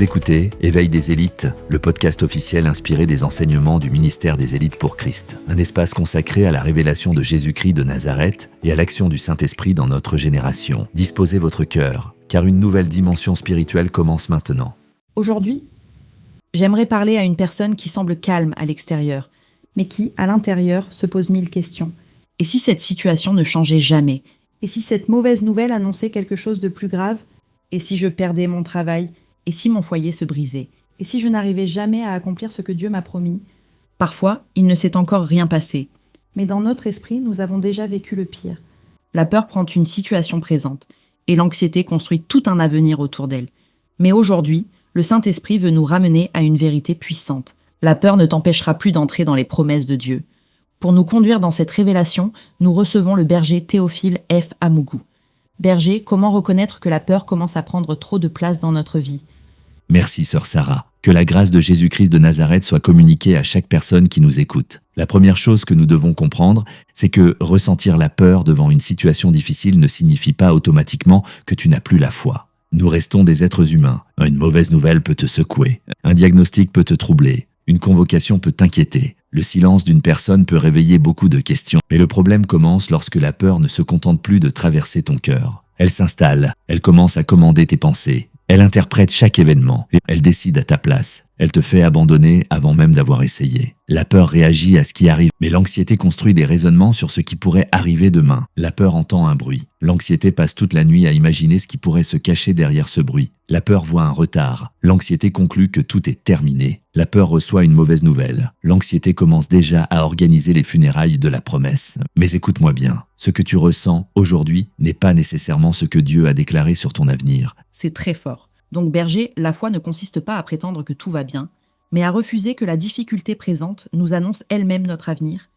Vous écoutez Éveil des élites, le podcast officiel inspiré des enseignements du ministère des élites pour Christ. Un espace consacré à la révélation de Jésus-Christ de Nazareth et à l'action du Saint-Esprit dans notre génération. Disposez votre cœur, car une nouvelle dimension spirituelle commence maintenant. Aujourd'hui, j'aimerais parler à une personne qui semble calme à l'extérieur, mais qui, à l'intérieur, se pose 1000 questions. Et si cette situation ne changeait jamais? Et si cette mauvaise nouvelle annonçait quelque chose de plus grave? Et si je perdais mon travail? Et si mon foyer se brisait? Et si je n'arrivais jamais à accomplir ce que Dieu m'a promis? Parfois, il ne s'est encore rien passé. Mais dans notre esprit, nous avons déjà vécu le pire. La peur prend une situation présente, et l'anxiété construit tout un avenir autour d'elle. Mais aujourd'hui, le Saint-Esprit veut nous ramener à une vérité puissante. La peur ne t'empêchera plus d'entrer dans les promesses de Dieu. Pour nous conduire dans cette révélation, nous recevons le berger Théophile F. Amougou. Berger, comment reconnaître que la peur commence à prendre trop de place dans notre vie? Merci sœur Sarah. Que la grâce de Jésus-Christ de Nazareth soit communiquée à chaque personne qui nous écoute. La première chose que nous devons comprendre, c'est que ressentir la peur devant une situation difficile ne signifie pas automatiquement que tu n'as plus la foi. Nous restons des êtres humains. Une mauvaise nouvelle peut te secouer. Un diagnostic peut te troubler. Une convocation peut t'inquiéter. Le silence d'une personne peut réveiller beaucoup de questions. Mais le problème commence lorsque la peur ne se contente plus de traverser ton cœur. Elle s'installe. Elle commence à commander tes pensées. Elle interprète chaque événement. Elle décide à ta place. Elle te fait abandonner avant même d'avoir essayé. La peur réagit à ce qui arrive, mais l'anxiété construit des raisonnements sur ce qui pourrait arriver demain. La peur entend un bruit. L'anxiété passe toute la nuit à imaginer ce qui pourrait se cacher derrière ce bruit. La peur voit un retard. L'anxiété conclut que tout est terminé. La peur reçoit une mauvaise nouvelle. L'anxiété commence déjà à organiser les funérailles de la promesse. Mais écoute-moi bien, ce que tu ressens aujourd'hui n'est pas nécessairement ce que Dieu a déclaré sur ton avenir. C'est très fort. Donc berger, la foi ne consiste pas à prétendre que tout va bien, mais à refuser que la difficulté présente nous annonce elle-même notre avenir.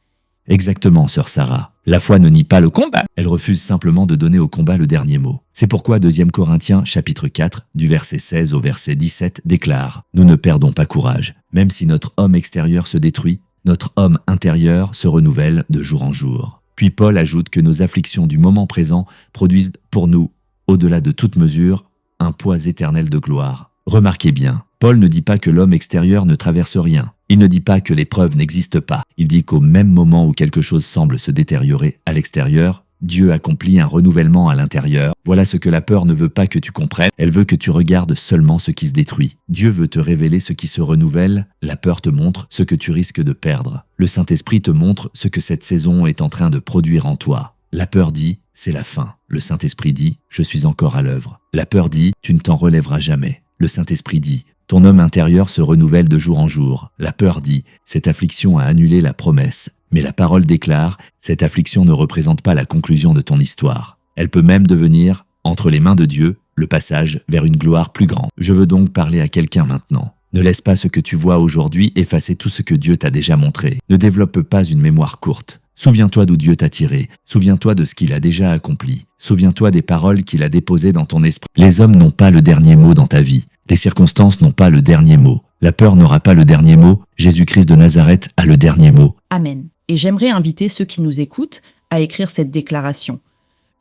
Exactement, sœur Sarah. La foi ne nie pas le combat. Elle refuse simplement de donner au combat le dernier mot. C'est pourquoi 2 Corinthiens, chapitre 4, du verset 16 au verset 17, déclare « Nous ne perdons pas courage. Même si notre homme extérieur se détruit, notre homme intérieur se renouvelle de jour en jour. » Puis Paul ajoute que nos afflictions du moment présent produisent pour nous, au-delà de toute mesure, un poids éternel de gloire. Remarquez bien, Paul ne dit pas que l'homme extérieur ne traverse rien. Il ne dit pas que l'épreuve n'existe pas. Il dit qu'au même moment où quelque chose semble se détériorer à l'extérieur, Dieu accomplit un renouvellement à l'intérieur. Voilà ce que la peur ne veut pas que tu comprennes. Elle veut que tu regardes seulement ce qui se détruit. Dieu veut te révéler ce qui se renouvelle. La peur te montre ce que tu risques de perdre. Le Saint-Esprit te montre ce que cette saison est en train de produire en toi. La peur dit « c'est la fin ». Le Saint-Esprit dit « je suis encore à l'œuvre ». La peur dit « tu ne t'en relèveras jamais ». Le Saint-Esprit dit « ton homme intérieur se renouvelle de jour en jour ». La peur dit « cette affliction a annulé la promesse ». Mais la parole déclare « cette affliction ne représente pas la conclusion de ton histoire ». Elle peut même devenir, entre les mains de Dieu, le passage vers une gloire plus grande. Je veux donc parler à quelqu'un maintenant. Ne laisse pas ce que tu vois aujourd'hui effacer tout ce que Dieu t'a déjà montré. Ne développe pas une mémoire courte. Souviens-toi d'où Dieu t'a tiré. Souviens-toi de ce qu'il a déjà accompli. Souviens-toi des paroles qu'il a déposées dans ton esprit. Les hommes n'ont pas le dernier mot dans ta vie. Les circonstances n'ont pas le dernier mot. La peur n'aura pas le dernier mot. Jésus-Christ de Nazareth a le dernier mot. Amen. Et j'aimerais inviter ceux qui nous écoutent à écrire cette déclaration.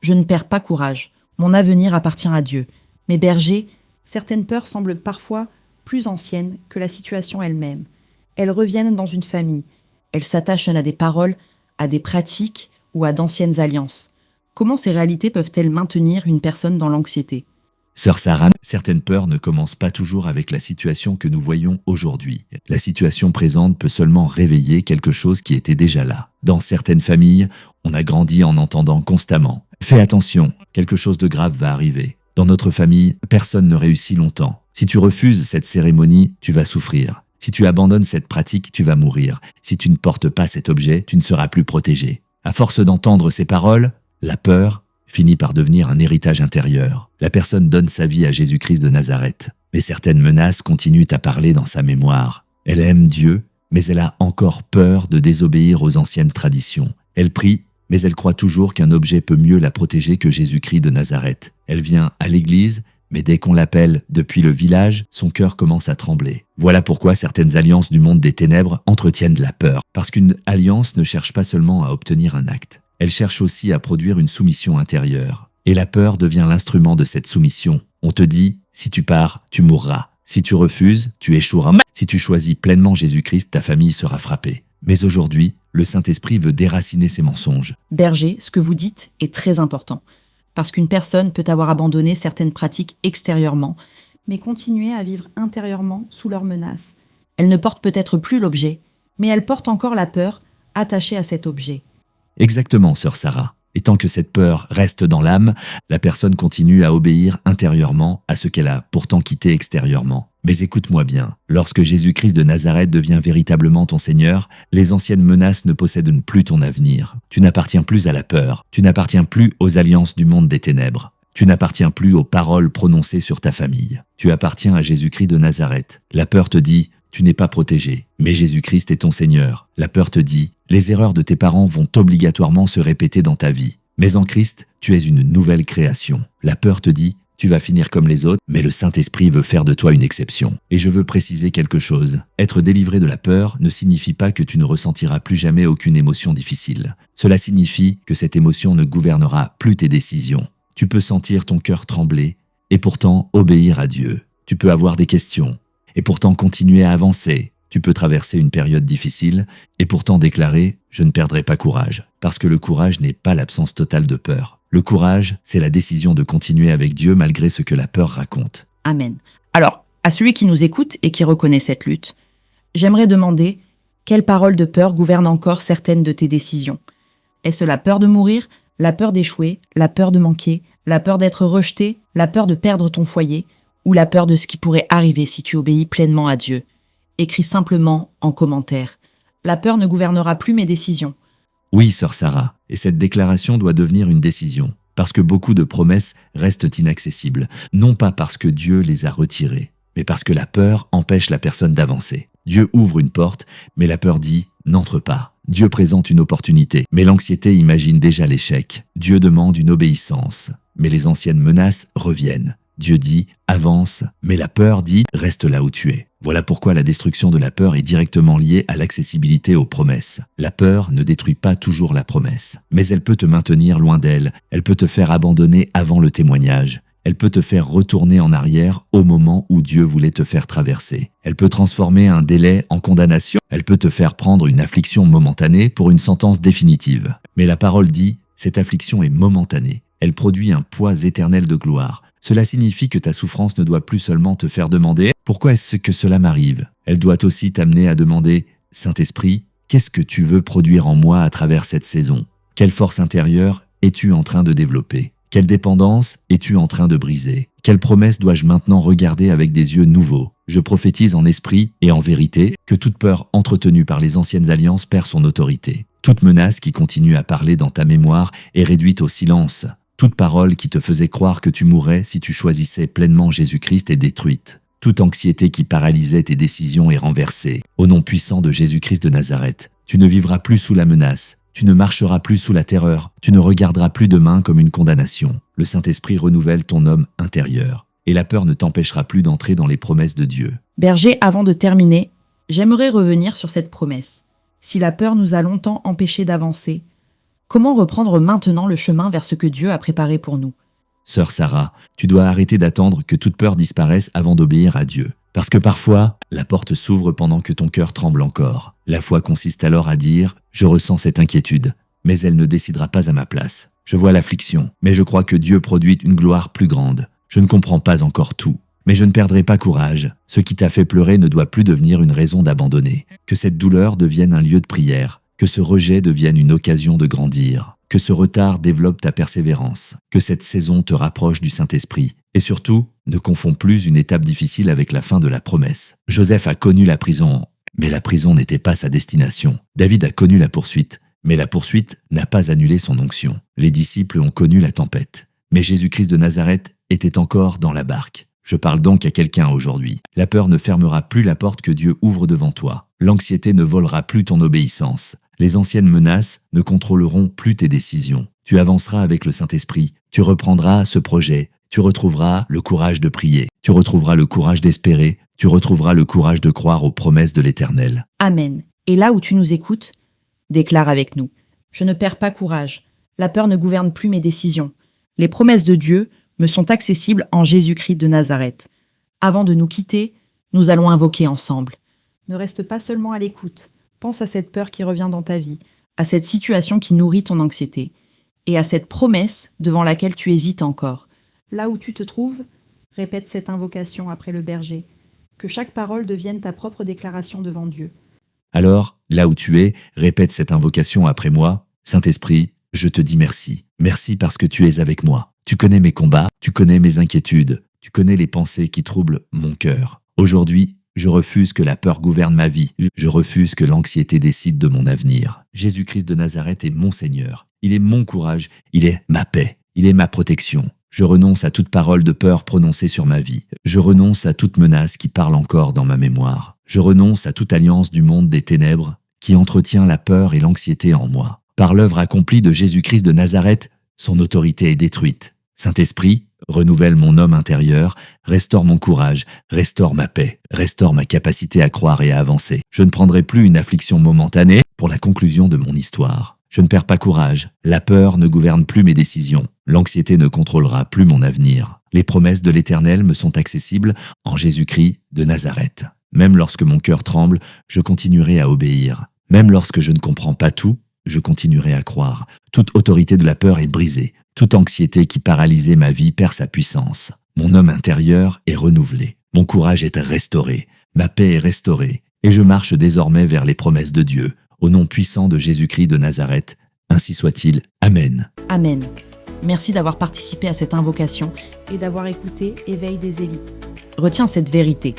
Je ne perds pas courage. Mon avenir appartient à Dieu. Mais berger, certaines peurs semblent parfois plus anciennes que la situation elle-même. Elles reviennent dans une famille. Elles s'attachent à des paroles, à des pratiques ou à d'anciennes alliances. Comment ces réalités peuvent-elles maintenir une personne dans l'anxiété? Sœur Sarah, certaines peurs ne commencent pas toujours avec la situation que nous voyons aujourd'hui. La situation présente peut seulement réveiller quelque chose qui était déjà là. Dans certaines familles, on a grandi en entendant constamment « Fais attention, quelque chose de grave va arriver ». Dans notre famille, personne ne réussit longtemps. Si tu refuses cette cérémonie, tu vas souffrir. Si tu abandonnes cette pratique, tu vas mourir. Si tu ne portes pas cet objet, tu ne seras plus protégé. À force d'entendre ces paroles, la peur finit par devenir un héritage intérieur. La personne donne sa vie à Jésus-Christ de Nazareth. Mais certaines menaces continuent à parler dans sa mémoire. Elle aime Dieu, mais elle a encore peur de désobéir aux anciennes traditions. Elle prie, mais elle croit toujours qu'un objet peut mieux la protéger que Jésus-Christ de Nazareth. Elle vient à l'église, mais dès qu'on l'appelle depuis le village, son cœur commence à trembler. Voilà pourquoi certaines alliances du monde des ténèbres entretiennent la peur. Parce qu'une alliance ne cherche pas seulement à obtenir un acte. Elle cherche aussi à produire une soumission intérieure. Et la peur devient l'instrument de cette soumission. On te dit, si tu pars, tu mourras. Si tu refuses, tu échoueras. Si tu choisis pleinement Jésus-Christ, ta famille sera frappée. Mais aujourd'hui, le Saint-Esprit veut déraciner ces mensonges. Berger, ce que vous dites est très important, parce qu'une personne peut avoir abandonné certaines pratiques extérieurement, mais continuer à vivre intérieurement sous leur menace. Elle ne porte peut-être plus l'objet, mais elle porte encore la peur attachée à cet objet. Exactement, sœur Sarah. Et tant que cette peur reste dans l'âme, la personne continue à obéir intérieurement à ce qu'elle a pourtant quitté extérieurement. Mais écoute-moi bien, lorsque Jésus-Christ de Nazareth devient véritablement ton Seigneur, les anciennes menaces ne possèdent plus ton avenir. Tu n'appartiens plus à la peur, tu n'appartiens plus aux alliances du monde des ténèbres. Tu n'appartiens plus aux paroles prononcées sur ta famille. Tu appartiens à Jésus-Christ de Nazareth. La peur te dit « tu n'es pas protégé ». Mais Jésus-Christ est ton Seigneur. La peur te dit « les erreurs de tes parents vont obligatoirement se répéter dans ta vie ». Mais en Christ, tu es une nouvelle création. La peur te dit « tu vas finir comme les autres », mais le Saint-Esprit veut faire de toi une exception. Et je veux préciser quelque chose. Être délivré de la peur ne signifie pas que tu ne ressentiras plus jamais aucune émotion difficile. Cela signifie que cette émotion ne gouvernera plus tes décisions. Tu peux sentir ton cœur trembler et pourtant obéir à Dieu. Tu peux avoir des questions et pourtant continuer à avancer. Tu peux traverser une période difficile et pourtant déclarer « je ne perdrai pas courage ». Parce que le courage n'est pas l'absence totale de peur. Le courage, c'est la décision de continuer avec Dieu malgré ce que la peur raconte. Amen. Alors, à celui qui nous écoute et qui reconnaît cette lutte, j'aimerais demander quelle parole de peur gouverne encore certaines de tes décisions. Est-ce la peur de mourir, la peur d'échouer, la peur de manquer, la peur d'être rejeté, la peur de perdre ton foyer ou la peur de ce qui pourrait arriver si tu obéis pleinement à Dieu? Écris simplement en commentaire. La peur ne gouvernera plus mes décisions. Oui, sœur Sarah, et cette déclaration doit devenir une décision, parce que beaucoup de promesses restent inaccessibles, non pas parce que Dieu les a retirées, mais parce que la peur empêche la personne d'avancer. Dieu ouvre une porte, mais la peur dit « n'entre pas ». Dieu présente une opportunité, mais l'anxiété imagine déjà l'échec. Dieu demande une obéissance, mais les anciennes menaces reviennent. Dieu dit « avance », mais la peur dit « reste là où tu es ». Voilà pourquoi la destruction de la peur est directement liée à l'accessibilité aux promesses. La peur ne détruit pas toujours la promesse, mais elle peut te maintenir loin d'elle, elle peut te faire abandonner avant le témoignage, elle peut te faire retourner en arrière au moment où Dieu voulait te faire traverser. Elle peut transformer un délai en condamnation, elle peut te faire prendre une affliction momentanée pour une sentence définitive. Mais la parole dit « cette affliction est momentanée, elle produit un poids éternel de gloire ». Cela signifie que ta souffrance ne doit plus seulement te faire demander « Pourquoi est-ce que cela m'arrive ?» Elle doit aussi t'amener à demander « Saint-Esprit, qu'est-ce que tu veux produire en moi à travers cette saison? Quelle force intérieure es-tu en train de développer? Quelle dépendance es-tu en train de briser? Quelle promesse dois-je maintenant regarder avec des yeux nouveaux? Je prophétise en esprit et en vérité que toute peur entretenue par les anciennes alliances perd son autorité. Toute menace qui continue à parler dans ta mémoire est réduite au silence. Toute parole qui te faisait croire que tu mourrais si tu choisissais pleinement Jésus-Christ est détruite. Toute anxiété qui paralysait tes décisions est renversée. Au nom puissant de Jésus-Christ de Nazareth, tu ne vivras plus sous la menace, tu ne marcheras plus sous la terreur, tu ne regarderas plus demain comme une condamnation. Le Saint-Esprit renouvelle ton homme intérieur, et la peur ne t'empêchera plus d'entrer dans les promesses de Dieu. Berger, avant de terminer, j'aimerais revenir sur cette promesse. Si la peur nous a longtemps empêchés d'avancer, comment reprendre maintenant le chemin vers ce que Dieu a préparé pour nous? Sœur Sarah, tu dois arrêter d'attendre que toute peur disparaisse avant d'obéir à Dieu. Parce que parfois, la porte s'ouvre pendant que ton cœur tremble encore. La foi consiste alors à dire « Je ressens cette inquiétude, mais elle ne décidera pas à ma place. Je vois l'affliction, mais je crois que Dieu produit une gloire plus grande. Je ne comprends pas encore tout, mais je ne perdrai pas courage. Ce qui t'a fait pleurer ne doit plus devenir une raison d'abandonner. Que cette douleur devienne un lieu de prière. Que ce rejet devienne une occasion de grandir. Que ce retard développe ta persévérance. Que cette saison te rapproche du Saint-Esprit. Et surtout, ne confonds plus une étape difficile avec la fin de la promesse. Joseph a connu la prison, mais la prison n'était pas sa destination. David a connu la poursuite, mais la poursuite n'a pas annulé son onction. Les disciples ont connu la tempête, mais Jésus-Christ de Nazareth était encore dans la barque. Je parle donc à quelqu'un aujourd'hui. La peur ne fermera plus la porte que Dieu ouvre devant toi. L'anxiété ne volera plus ton obéissance. Les anciennes menaces ne contrôleront plus tes décisions. Tu avanceras avec le Saint-Esprit. Tu reprendras ce projet. Tu retrouveras le courage de prier. Tu retrouveras le courage d'espérer. Tu retrouveras le courage de croire aux promesses de l'Éternel. Amen. Et là où tu nous écoutes, déclare avec nous. Je ne perds pas courage. La peur ne gouverne plus mes décisions. Les promesses de Dieu me sont accessibles en Jésus-Christ de Nazareth. Avant de nous quitter, nous allons invoquer ensemble. Ne reste pas seulement à l'écoute. Pense à cette peur qui revient dans ta vie, à cette situation qui nourrit ton anxiété, et à cette promesse devant laquelle tu hésites encore. Là où tu te trouves, répète cette invocation après le berger. Que chaque parole devienne ta propre déclaration devant Dieu. Alors, là où tu es, répète cette invocation après moi. Saint-Esprit, je te dis merci. Merci parce que tu es avec moi. Tu connais mes combats, tu connais mes inquiétudes, tu connais les pensées qui troublent mon cœur. Aujourd'hui, je refuse que la peur gouverne ma vie. Je refuse que l'anxiété décide de mon avenir. Jésus-Christ de Nazareth est mon Seigneur. Il est mon courage. Il est ma paix. Il est ma protection. Je renonce à toute parole de peur prononcée sur ma vie. Je renonce à toute menace qui parle encore dans ma mémoire. Je renonce à toute alliance du monde des ténèbres qui entretient la peur et l'anxiété en moi. Par l'œuvre accomplie de Jésus-Christ de Nazareth, son autorité est détruite. Saint-Esprit, renouvelle mon homme intérieur, restaure mon courage, restaure ma paix, restaure ma capacité à croire et à avancer. Je ne prendrai plus une affliction momentanée pour la conclusion de mon histoire. Je ne perds pas courage. La peur ne gouverne plus mes décisions. L'anxiété ne contrôlera plus mon avenir. Les promesses de l'Éternel me sont accessibles en Jésus-Christ de Nazareth. Même lorsque mon cœur tremble, je continuerai à obéir. Même lorsque je ne comprends pas tout, je continuerai à croire. Toute autorité de la peur est brisée. Toute anxiété qui paralysait ma vie perd sa puissance. Mon homme intérieur est renouvelé. Mon courage est restauré. Ma paix est restaurée. Et je marche désormais vers les promesses de Dieu. Au nom puissant de Jésus-Christ de Nazareth, ainsi soit-il. Amen. Amen. Merci d'avoir participé à cette invocation et d'avoir écouté Éveil des Élites. Retiens cette vérité.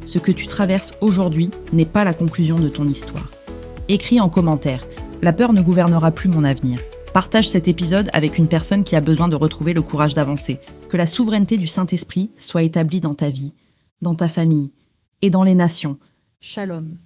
Ce que tu traverses aujourd'hui n'est pas la conclusion de ton histoire. Écris en commentaire. La peur ne gouvernera plus mon avenir. Partage cet épisode avec une personne qui a besoin de retrouver le courage d'avancer. Que la souveraineté du Saint-Esprit soit établie dans ta vie, dans ta famille et dans les nations. Shalom.